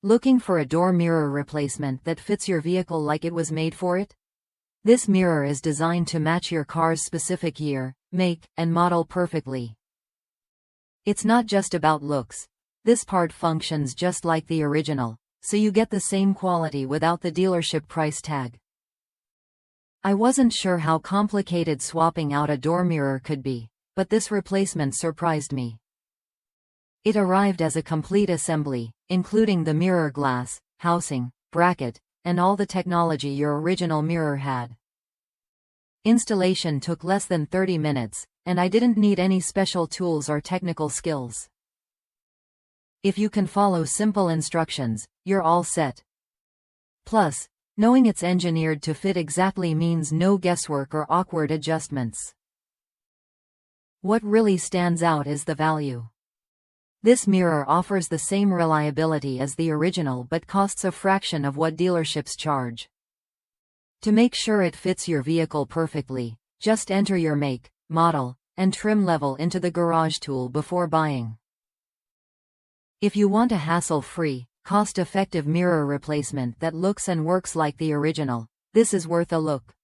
Looking for a door mirror replacement that fits your vehicle like it was made for it? This mirror is designed to match your car's specific year, make, and model perfectly. It's not just about looks. This part functions just like the original, so you get the same quality without the dealership price tag. I wasn't sure how complicated swapping out a door mirror could be, but this replacement surprised me. It arrived as a complete assembly, including the mirror glass, housing, bracket, and all the technology your original mirror had. Installation took less than 30 minutes, and I didn't need any special tools or technical skills. If you can follow simple instructions, you're all set. Plus, knowing it's engineered to fit exactly means no guesswork or awkward adjustments. What really stands out is the value. This mirror offers the same reliability as the original but costs a fraction of what dealerships charge. To make sure it fits your vehicle perfectly, just enter your make, model, and trim level into the garage tool before buying. If you want a hassle-free, cost-effective mirror replacement that looks and works like the original, this is worth a look.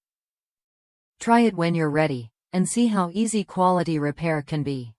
Try it when you're ready, and see how easy quality repair can be.